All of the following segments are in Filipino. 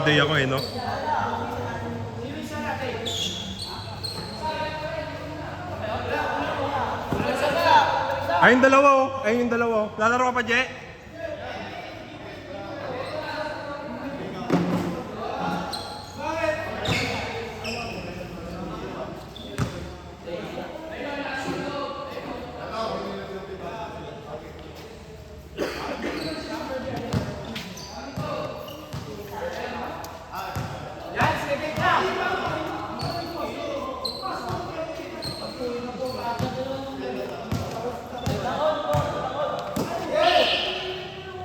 Day ako eh, no? Ayun dalawa oh. Ayun yung dalawa oh. Lalaro ka pa, Je?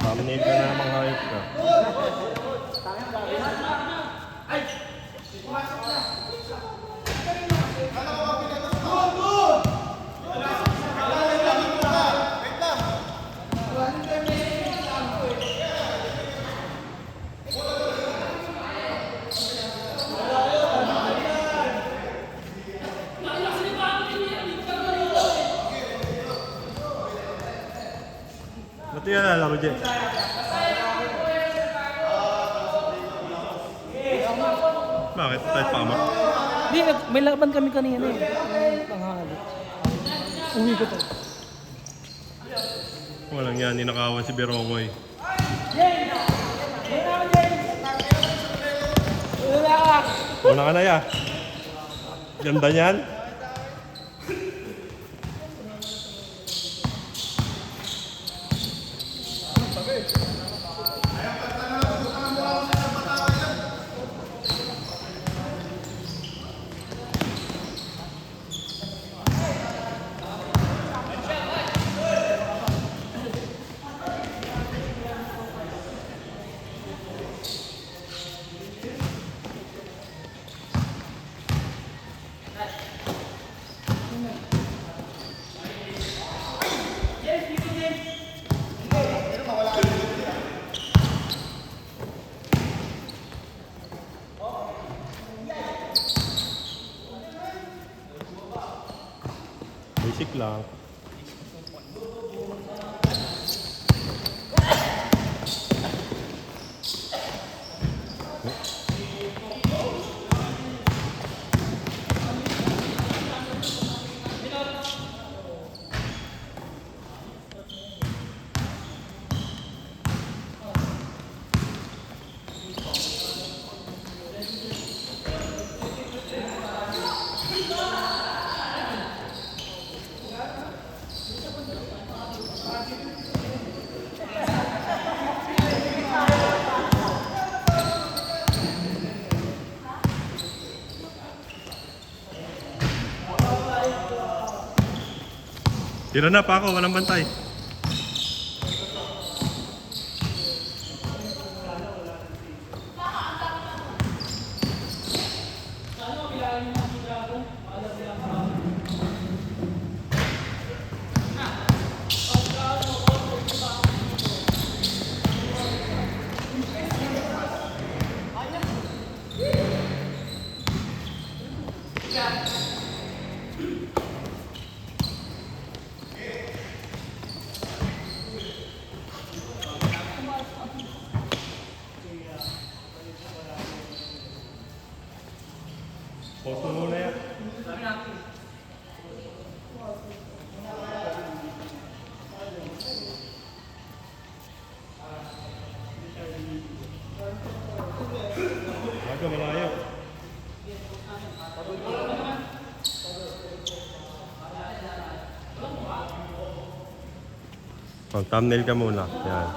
Thumbnail ka na namang hayop ka. Ba't yan lalaro, Je? Bakit? Tayo pa mo? Hindi, may laban kami kanina eh. Tanghali. Uwi ko to. Walang yan, ninakawan si Birongoy. Una ka na ya. Ganda niyan. Basic lang. Tira na pa ako, walang bantay. Post mo muna yan. Bago malayo. Thumbnail ka muna. Yan.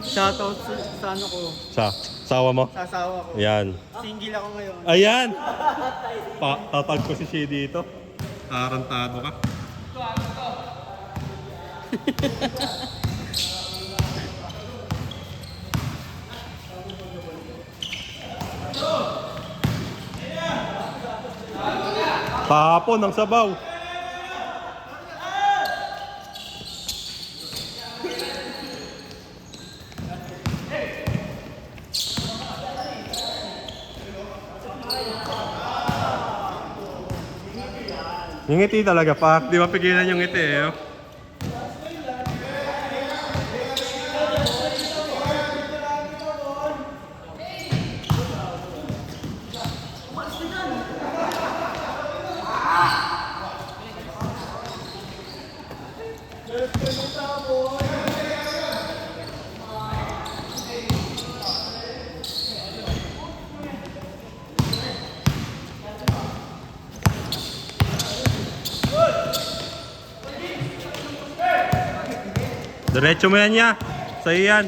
Shoutout sa ano ko. Sa sawa mo? Sa asawa ko. Yan. Single ako ngayon. Ayan! Tatag ko si Shea dito. Tarantado ka. Tapon ng sabaw. Yung ngiti talaga, Pak. Di ba pigilan yung ngiti eh. Oh. Diretso mo yan niya. Sa'yo yan.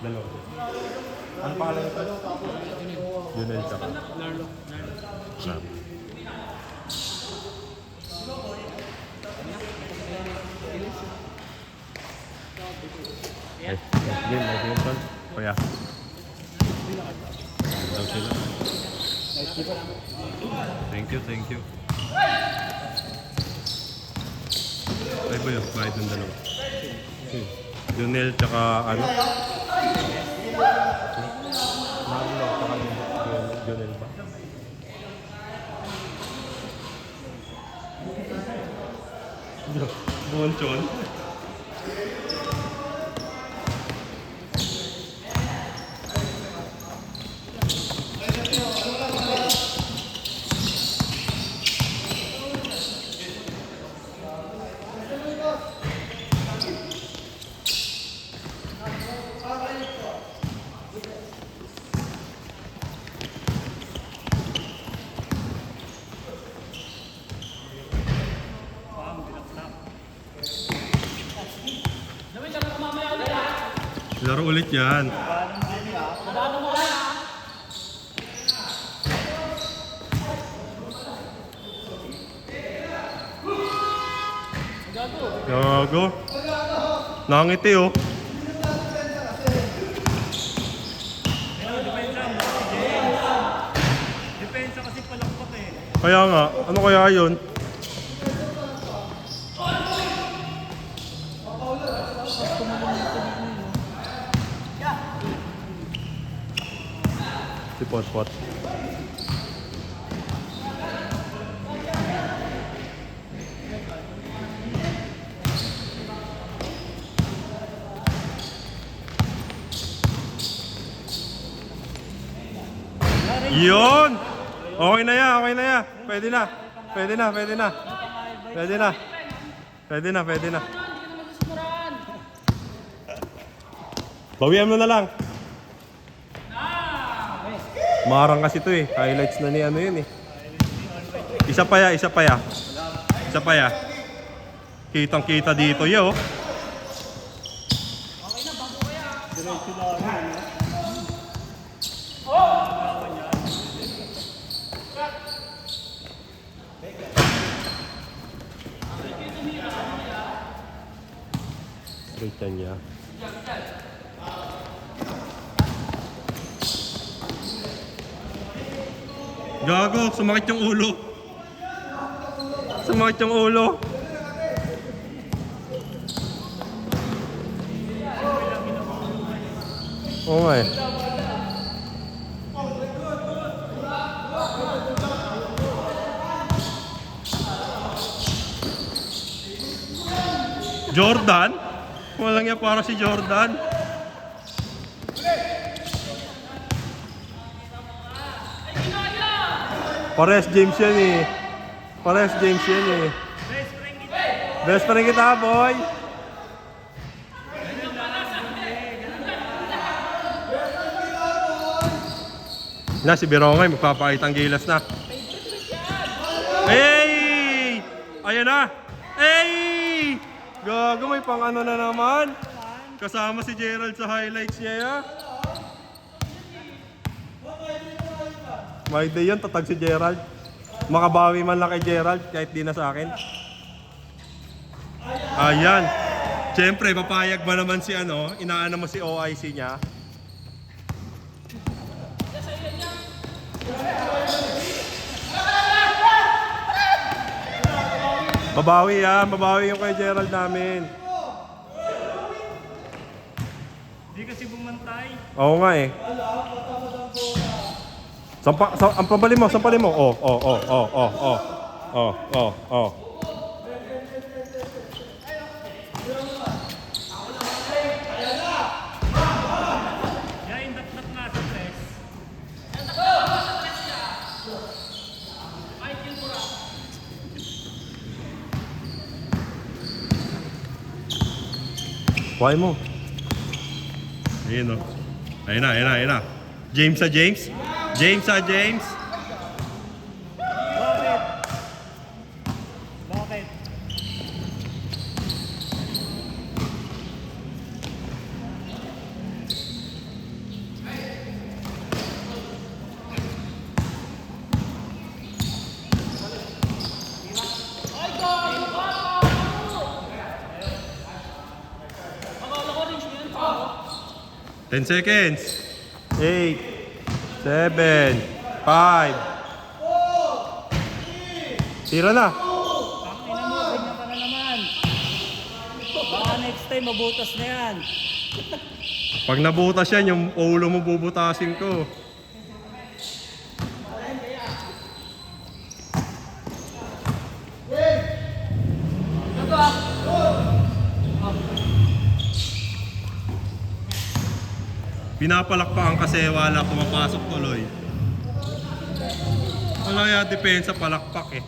Dalawa. Ano pangalan ito? Junel tsaka. Narlo. Game pan. Kuya. Daw sila. Thank you. Ay ba yun? Bayad ng dalawa. Junel tsaka ano? Marlo tsaka Junel ba? Bonchon. Laro ulit yan. Gago. Nangiti oh. Depensa kasi palakpak eh. Kaya nga, ano kaya yun? Si Potpot. Yun! Okay na yan. Pwede na. Bawian mo na lang. Marang kasi ito eh. Highlights na ni ano yun eh. Isa pa ya. Kitang kita dito yo. Kita niya. Gago, sumakit yung ulo. Oo nga eh. Jordan? Walang niya para si Jordan. Pares James yan eh. Best friend kita, boy. Na si Birongay magpapakitang gilas na. Hey! Ayan na. Hey! Gago, may pang ano na naman. Kasama si Gerald sa highlights niya ya. May day yan, tatag si Gerald. Makabawi man lang kay Gerald kahit di na sa akin. Ayan. Siyempre, papayag ba naman si ano, inaano mo si OIC niya. Babawi yung kay Gerald namin. Di kasi bumantay. Oo nga eh. Ang pabalin mo. Oh. Yan, dakdak nga sa press. Buhay mo. Ayun o. Ayun na. James sa James. James sa James. Bakit? Bakit? Ten seconds. 8, 7, 5. Tira na. Ang ina mo, ganyan ka na naman. Baka next time mabutas na yan. Pag nabutas yan, yung ulo mo bubutasin ko. Pinapalakpakan kasi wala pumapasok tuloy. Wala kaya depensa palakpak eh.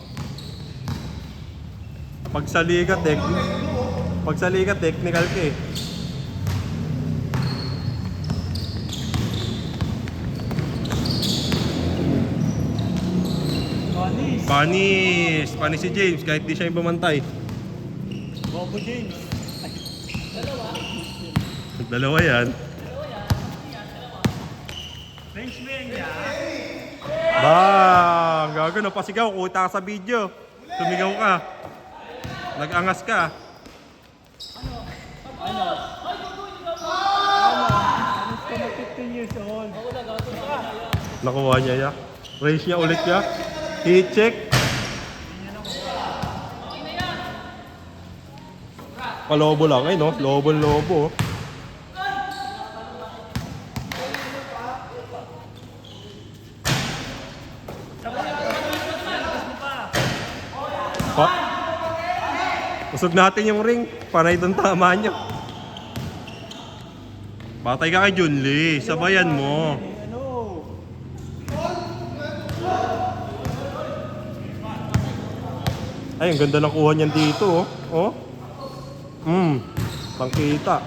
Pag sa liga technical ka eh. Panis. Panis si James kahit di siya yung bumantay. Bobo James. Dalawa yan. Bench mo yan ya. Bang! Gago, napasigaw. Kuta ka sa video. Sumigaw ka. Nag-angas ka. Anos ka na 15 years old. Nakuha niya ya. Raise niya ulit ya. Heat check. Palobo lang eh no? Lobo. Pa. Usog natin yung ring. Panay doon tama niya. Batay ka kay Junli. Sabayan mo. Ay, ang ganda ng kuha niyan dito, oh. Pangkita.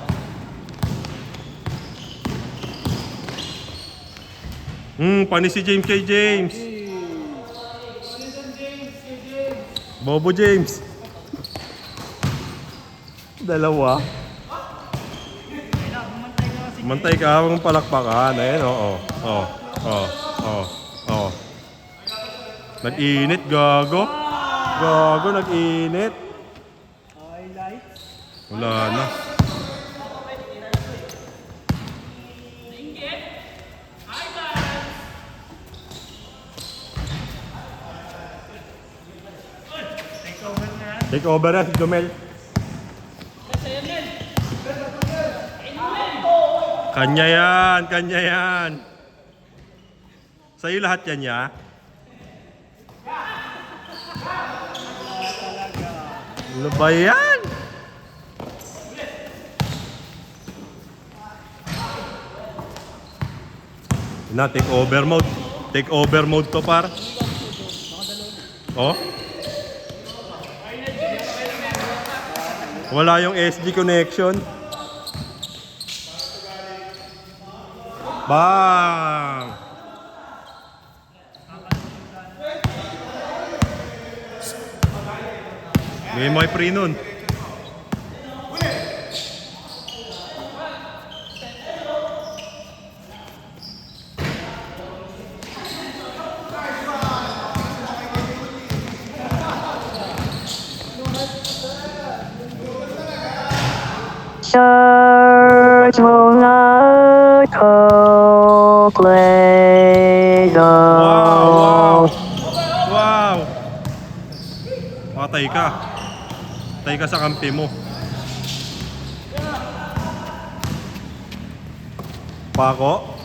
Panis si James kay James. Bobo James. Dalawa. Mantay ka habang palakpakan. Ayan, oh. Nag-init, gago. Gago, nag-init. Highlights. Wala na. Take over na si Jomel. Kanya yan. Sa'yo lahat yan ya. Ano ba yan? Na, take over mode. Take over mode to par. Oh. Wala yung SD connection. Bang! May may free nun. Church will not play the Wow! Patay ka. Patay ka sa kampi mo. Pako.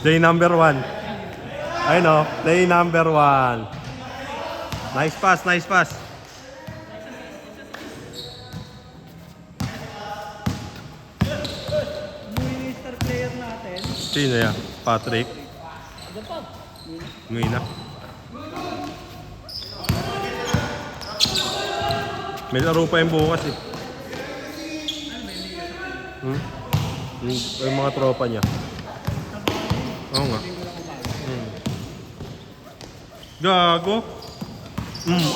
Play number 1. Ayun o, play number 1. Nice pass. Umuwi yung star player natin. Sino yan? Patrick? Ngayon na. May laro pa yung bukas eh. Yung mga tropa niya. Oo nga. Gago.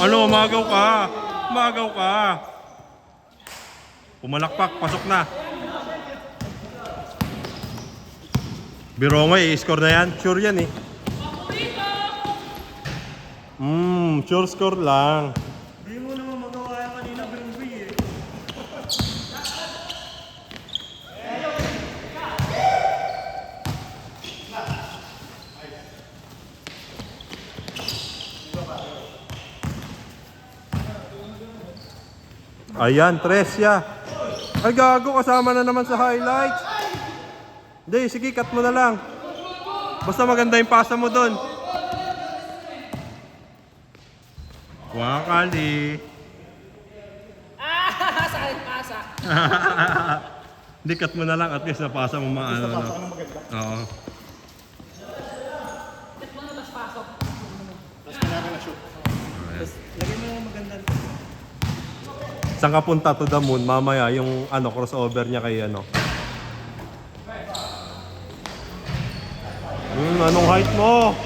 Ano, magaw ka. Magaw ka. Pumalakpak, pasok na. Biro mo eh, score na yan. Sure yan eh. Sure score lang. Hindi mo naman magawa yan kanina, Brumby eh. Ayan, Tresia. Ay gago, kasama na naman sa highlights. Hindi, sige, cut mo na lang. Basta maganda yung pasa mo doon. Wakali. Sakit pasa. Hindi, cut mo na lang. At least napasa mo maano na. Oo. Lagyan mo yung maganda. Saan ka punta to the moon? Mamaya yung ano, crossover niya kay ano. Anong height mo?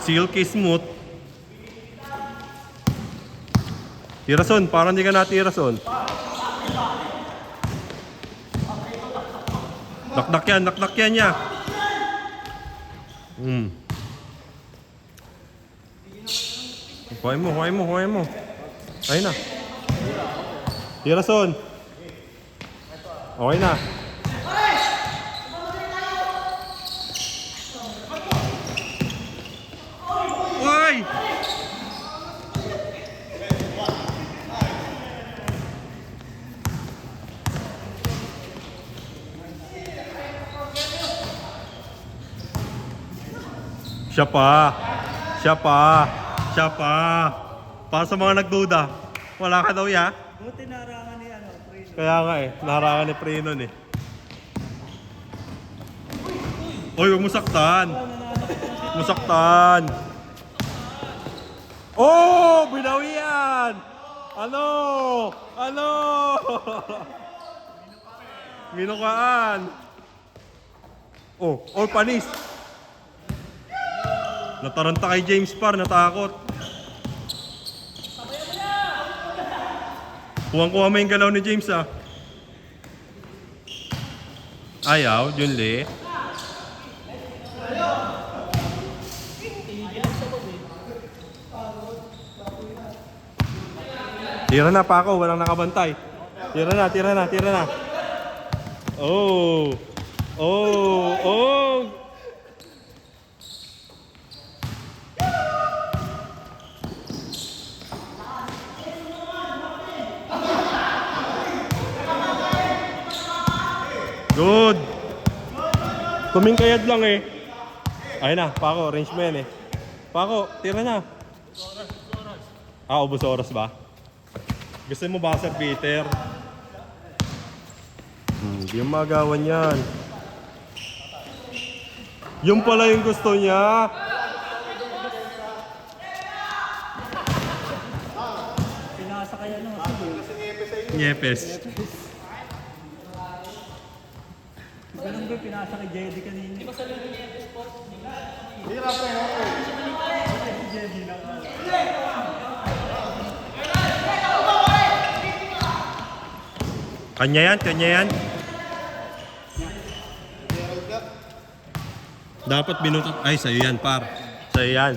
Silky smooth. Tirason, parang hindi ka natirason. Dakdak yan niya. Huwag mo. Ayun na. Tirason. Okay na. Uy! Siya pa. Para sa mga nagduda, wala ka daw ya? Buti narangan ni ano, Prino. Kaya nga eh, naharangan ni Prenon eh. Uy, huwag mo saktan. Musaktan. Oh, binawi yan. Ano? Minukaan. Oh, panis. Nataranta kay James Parr, natakot. Kuwang-kuha mo yung galaw ni James ah. Ayaw, Junli. Tira na pa ako, walang nakabantay. Tira na. Oh. Good. Tumingkayad lang eh. Ayun na, Paco, range mo yan eh. Paco, tira na. Ubos oras ba? Gusto mo buzzer beater? Hindi yung magawan yan. Yung pala yung gusto niya. Pinasa kaya no. Nyepes. Ganun ba pinasa kay Jedy kanina? Di ba sa lalo niya sport? Kanya yan. Dapat binutot. Ay, sa'yo yan, par. Sa'yo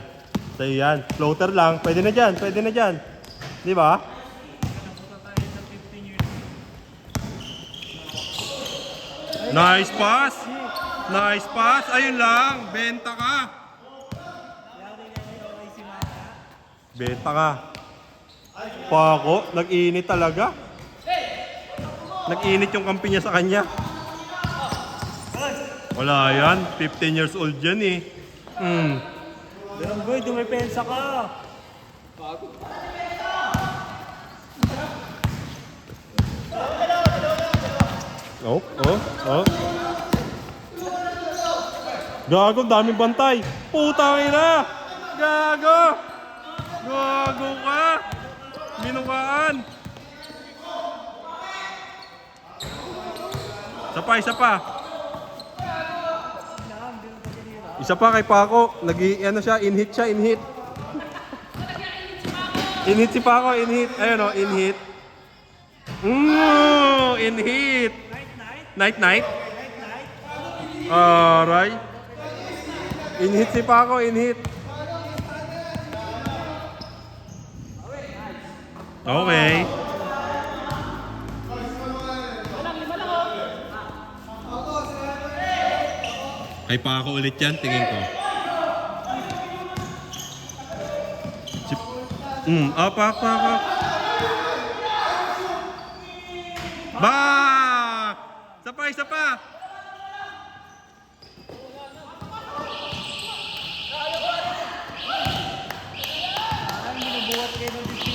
yan. Floater lang. Pwede na dyan. Di ba? Nice pass. Ayun lang. Benta ka. Paco, nag-init talaga. Nag-init yung kampi niya sa kanya. Wala yan. 15 years old yan eh. Ganun boy, dumipensa ka. Oh. Gago, daming bantay. Putang ina! Gago! Gago ka! Minukaan! Isa pa, isa pa. Isa pa kay Paco. Ano siya, in-hit siya, in-hit. In-hit si Paco, in-hit. Ayun o, in-hit. In-hit. Night-night? Aray. In-hit si Paco, in-hit. Okay. Ay Paco ulit yan, tingin ko. Pak. Back! Isa pa, isa pa!